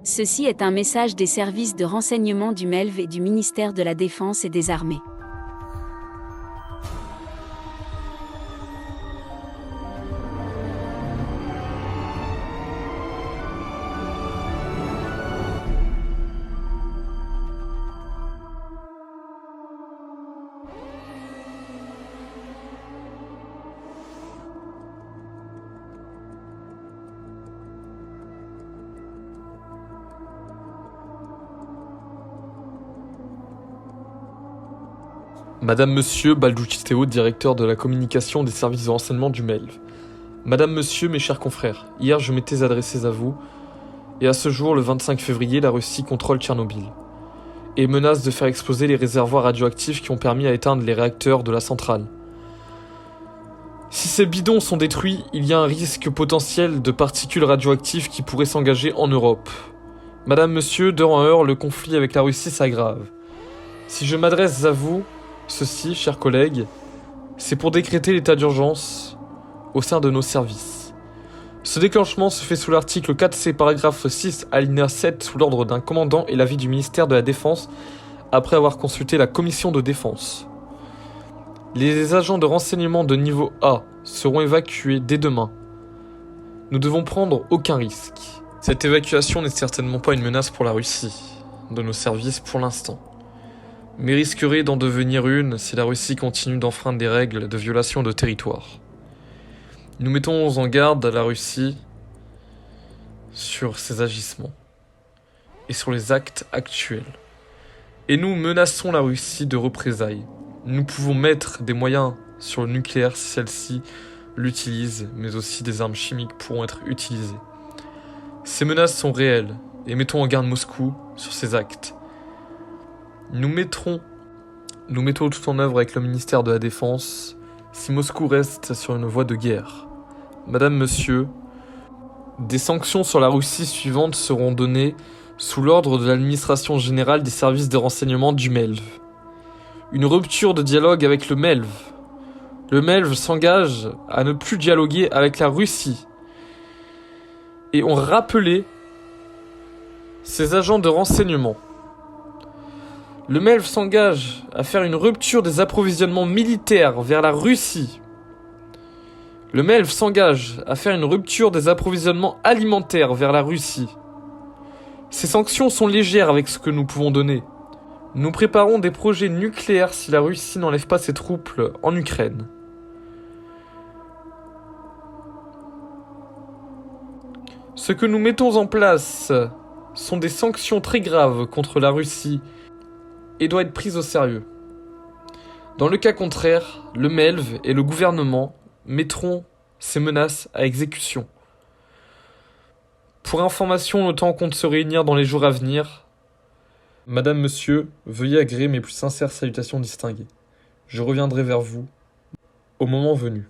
Ceci est un message des services de renseignement du MELV et du ministère de la Défense et des Armées. Madame Monsieur Balducci Théo, directeur de la communication des services de renseignement du MELV. Madame Monsieur, mes chers confrères, hier je m'étais adressé à vous, et à ce jour, le 25 février, la Russie contrôle Tchernobyl, et menace de faire exploser les réservoirs radioactifs qui ont permis à éteindre les réacteurs de la centrale. Si ces bidons sont détruits, il y a un risque potentiel de particules radioactives qui pourraient s'engager en Europe. Madame Monsieur, d'heure en heure, le conflit avec la Russie s'aggrave. Si je m'adresse à vous, ceci, chers collègues, c'est pour décréter l'état d'urgence au sein de nos services. Ce déclenchement se fait sous l'article 4C, paragraphe 6, alinéa 7, sous l'ordre d'un commandant et l'avis du ministère de la Défense, après avoir consulté la commission de défense. Les agents de renseignement de niveau A seront évacués dès demain. Nous devons prendre aucun risque. Cette évacuation n'est certainement pas une menace pour la Russie, de nos services pour l'instant, mais risquerait d'en devenir une si la Russie continue d'enfreindre des règles de violation de territoire. Nous mettons en garde la Russie sur ses agissements et sur les actes actuels. Et nous menaçons la Russie de représailles. Nous pouvons mettre des moyens sur le nucléaire si celle-ci l'utilise, mais aussi des armes chimiques pourront être utilisées. Ces menaces sont réelles et mettons en garde Moscou sur ses actes. Nous mettons tout en œuvre avec le ministère de la Défense si Moscou reste sur une voie de guerre. Madame, Monsieur, des sanctions sur la Russie suivantes seront données sous l'ordre de l'administration générale des services de renseignement du MELV. Une rupture de dialogue avec le MELV. Le MELV s'engage à ne plus dialoguer avec la Russie. Et ont rappelé ses agents de renseignement. Le MELV s'engage à faire une rupture des approvisionnements militaires vers la Russie. Le MELV s'engage à faire une rupture des approvisionnements alimentaires vers la Russie. Ces sanctions sont légères avec ce que nous pouvons donner. Nous préparons des projets nucléaires si la Russie n'enlève pas ses troupes en Ukraine. Ce que nous mettons en place sont des sanctions très graves contre la Russie et doit être prise au sérieux. Dans le cas contraire, le MELV et le gouvernement mettront ces menaces à exécution. Pour information, l'OTAN compte se réunir dans les jours à venir. Madame, Monsieur, veuillez agréer mes plus sincères salutations distinguées. Je reviendrai vers vous au moment venu.